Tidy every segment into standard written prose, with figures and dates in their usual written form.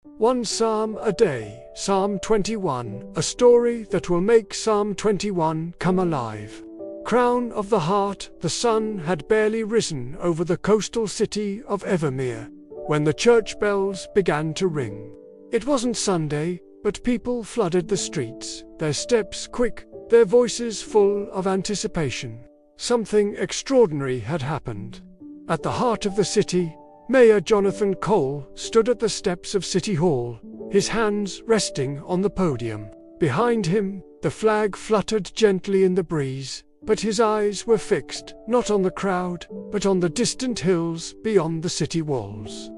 One psalm a day, Psalm 21, a story that will make Psalm 21 come alive. Crown of the heart, the sun had barely risen over the coastal city of Evermere when the church bells began to ring. It wasn't Sunday, but people flooded the streets, their steps quick, their voices full of anticipation. Something extraordinary had happened. At the heart of the city, Mayor Jonathan Cole stood at the steps of City Hall, his hands resting on the podium. Behind him, the flag fluttered gently in the breeze, but his eyes were fixed, not on the crowd, but on the distant hills beyond the city walls.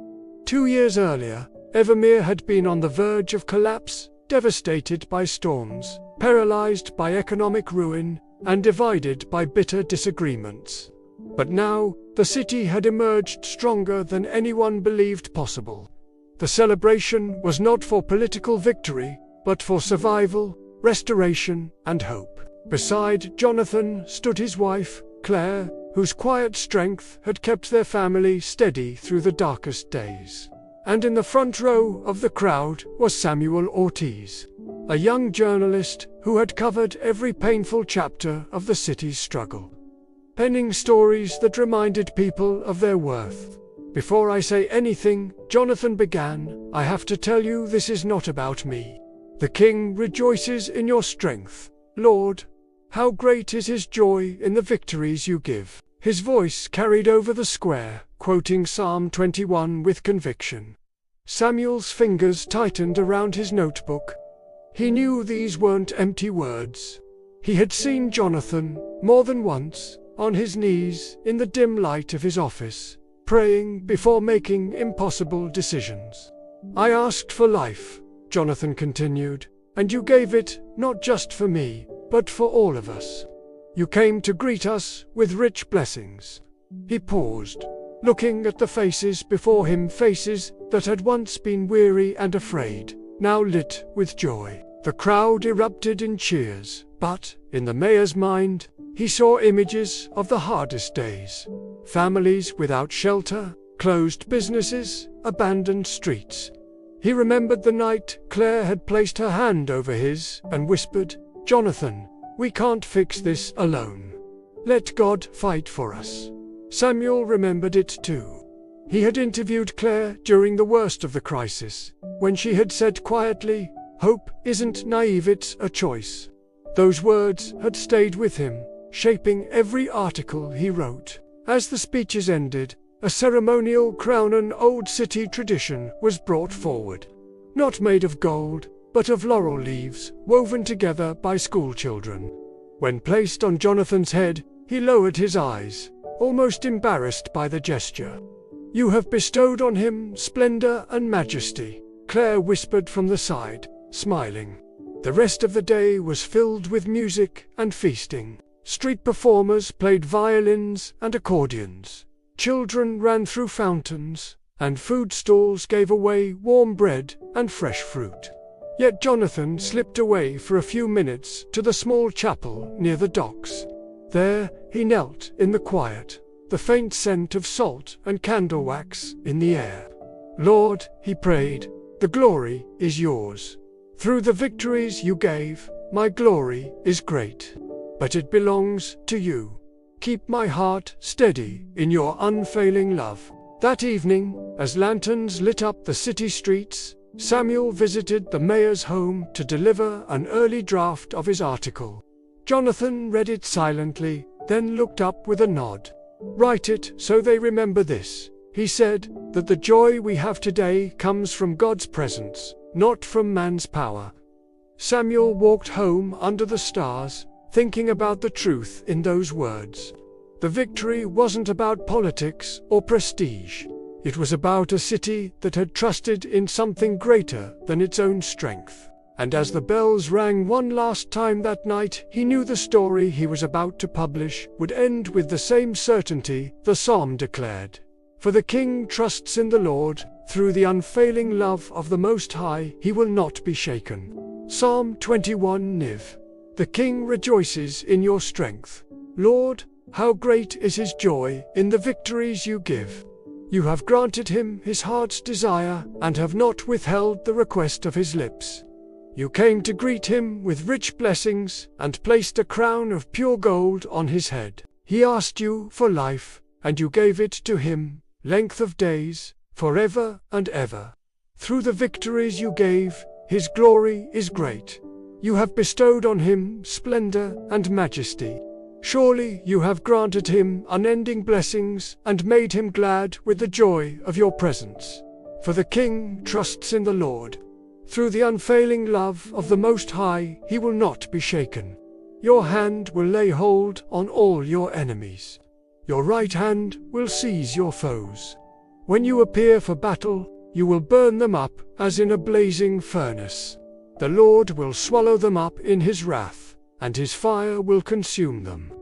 2 years earlier, Evermere had been on the verge of collapse, devastated by storms, paralyzed by economic ruin, and divided by bitter disagreements. But now, the city had emerged stronger than anyone believed possible. The celebration was not for political victory, but for survival, restoration, and hope. Beside Jonathan stood his wife, Claire, whose quiet strength had kept their family steady through the darkest days. And in the front row of the crowd was Samuel Ortiz, a young journalist who had covered every painful chapter of the city's struggle, penning stories that reminded people of their worth. "Before I say anything," Jonathan began, "I have to tell you this is not about me. The King rejoices in your strength, Lord. How great is his joy in the victories you give." His voice carried over the square, quoting Psalm 21 with conviction. Samuel's fingers tightened around his notebook. He knew these weren't empty words. He had seen Jonathan, more than once, on his knees in the dim light of his office, praying before making impossible decisions. "I asked for life," Jonathan continued, "and you gave it, not just for me, but for all of us. You came to greet us with rich blessings." He paused, looking at the faces before him, faces that had once been weary and afraid, now lit with joy. The crowd erupted in cheers, but, in the mayor's mind, he saw images of the hardest days. Families without shelter, closed businesses, abandoned streets. He remembered the night Claire had placed her hand over his and whispered, "Jonathan, we can't fix this alone. Let God fight for us." Samuel remembered it too. He had interviewed Claire during the worst of the crisis, when she had said quietly, "Hope isn't naive, it's a choice." Those words had stayed with him, shaping every article he wrote. As the speeches ended, a ceremonial crown, an old city tradition, was brought forward. Not made of gold, but of laurel leaves, woven together by schoolchildren. When placed on Jonathan's head, he lowered his eyes, almost embarrassed by the gesture. "You have bestowed on him splendor and majesty," Claire whispered from the side, smiling. The rest of the day was filled with music and feasting. Street performers played violins and accordions. Children ran through fountains, and food stalls gave away warm bread and fresh fruit. Yet Jonathan slipped away for a few minutes to the small chapel near the docks. There, he knelt in the quiet, the faint scent of salt and candle wax in the air. "Lord," he prayed, "the glory is yours. Through the victories you gave, my glory is great. But it belongs to you. Keep my heart steady in your unfailing love." That evening, as lanterns lit up the city streets, Samuel visited the mayor's home to deliver an early draft of his article. Jonathan read it silently, then looked up with a nod. "Write it so they remember this," he said, "that the joy we have today comes from God's presence, not from man's power." Samuel walked home under the stars, thinking about the truth in those words. The victory wasn't about politics or prestige. It was about a city that had trusted in something greater than its own strength. And as the bells rang one last time that night, he knew the story he was about to publish would end with the same certainty the psalm declared. "For the King trusts in the Lord, through the unfailing love of the Most High he will not be shaken." Psalm 21 Niv. "The King rejoices in your strength. Lord, how great is his joy in the victories you give." You have granted him his heart's desire and have not withheld the request of his lips. You came to greet him with rich blessings and placed a crown of pure gold on his head. He asked you for life, and you gave it to him, length of days, forever and ever. Through the victories you gave, his glory is great. You have bestowed on him splendor and majesty. Surely you have granted him unending blessings and made him glad with the joy of your presence. For the king trusts in the Lord. Through the unfailing love of the Most High, he will not be shaken. Your hand will lay hold on all your enemies. Your right hand will seize your foes. When you appear for battle, you will burn them up as in a blazing furnace. The Lord will swallow them up in his wrath, and his fire will consume them.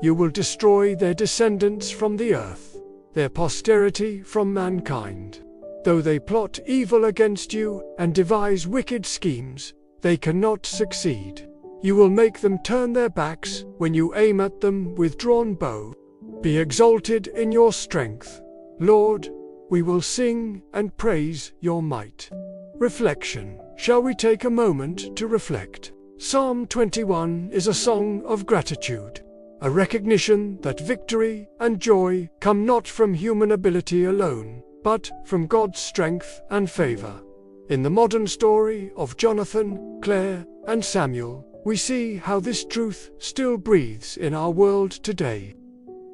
You will destroy their descendants from the earth, their posterity from mankind. Though they plot evil against you and devise wicked schemes, they cannot succeed. You will make them turn their backs when you aim at them with drawn bow. Be exalted in your strength, Lord. We will sing and praise your might. Reflection. Shall we take a moment to reflect? Psalm 21 is a song of gratitude, a recognition that victory and joy come not from human ability alone, but from God's strength and favor. In the modern story of Jonathan, Claire, and Samuel, we see how this truth still breathes in our world today.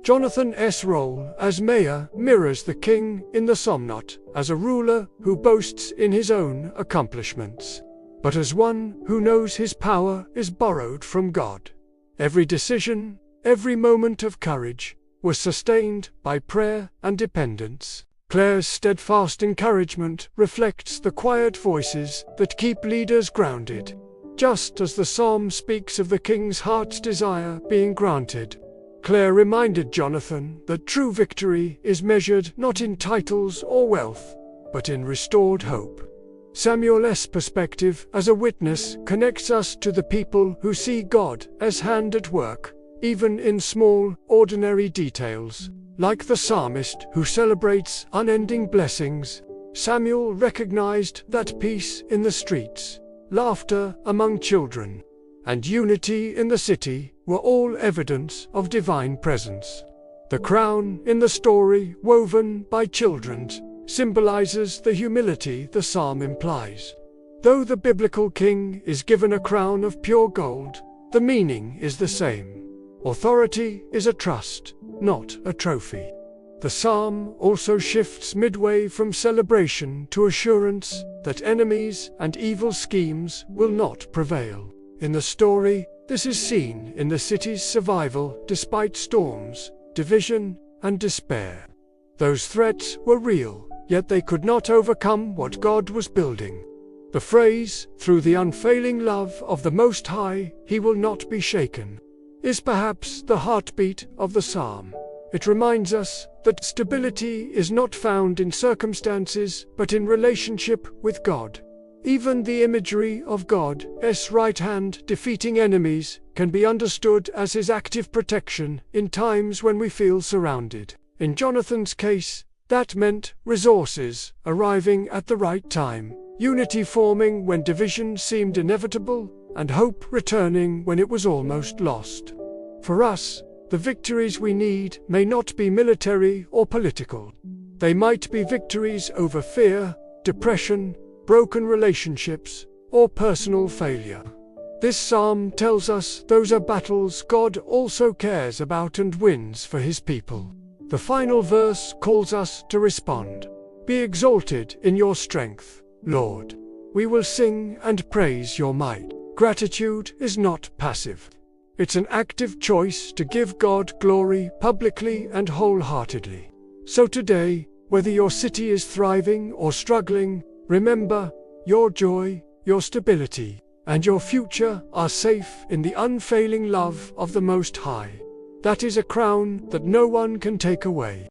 Jonathan's role as mayor mirrors the king in the psalm, not as a ruler who boasts in his own accomplishments, but as one who knows his power is borrowed from God. Every decision, every moment of courage, was sustained by prayer and dependence. Claire's steadfast encouragement reflects the quiet voices that keep leaders grounded. Just as the psalm speaks of the king's heart's desire being granted, Claire reminded Jonathan that true victory is measured not in titles or wealth, but in restored hope. Samuel's perspective as a witness connects us to the people who see God as hand at work, even in small, ordinary details. Like the psalmist who celebrates unending blessings, Samuel recognized that peace in the streets, laughter among children, and unity in the city were all evidence of divine presence. The crown in the story, woven by children, symbolizes the humility the psalm implies. Though the biblical king is given a crown of pure gold, the meaning is the same. Authority is a trust, not a trophy. The psalm also shifts midway from celebration to assurance that enemies and evil schemes will not prevail. In the story, this is seen in the city's survival despite storms, division, and despair. Those threats were real, yet they could not overcome what God was building. The phrase, "through the unfailing love of the Most High, he will not be shaken," is perhaps the heartbeat of the psalm. It reminds us that stability is not found in circumstances, but in relationship with God. Even the imagery of God's right hand defeating enemies can be understood as his active protection in times when we feel surrounded. In Jonathan's case, that meant resources arriving at the right time, unity forming when division seemed inevitable, and hope returning when it was almost lost. For us, the victories we need may not be military or political. They might be victories over fear, depression, broken relationships, or personal failure. This psalm tells us those are battles God also cares about and wins for his people. The final verse calls us to respond. Be exalted in your strength, Lord. We will sing and praise your might. Gratitude is not passive. It's an active choice to give God glory publicly and wholeheartedly. So today, whether your city is thriving or struggling, remember, your joy, your stability, and your future are safe in the unfailing love of the Most High. That is a crown that no one can take away.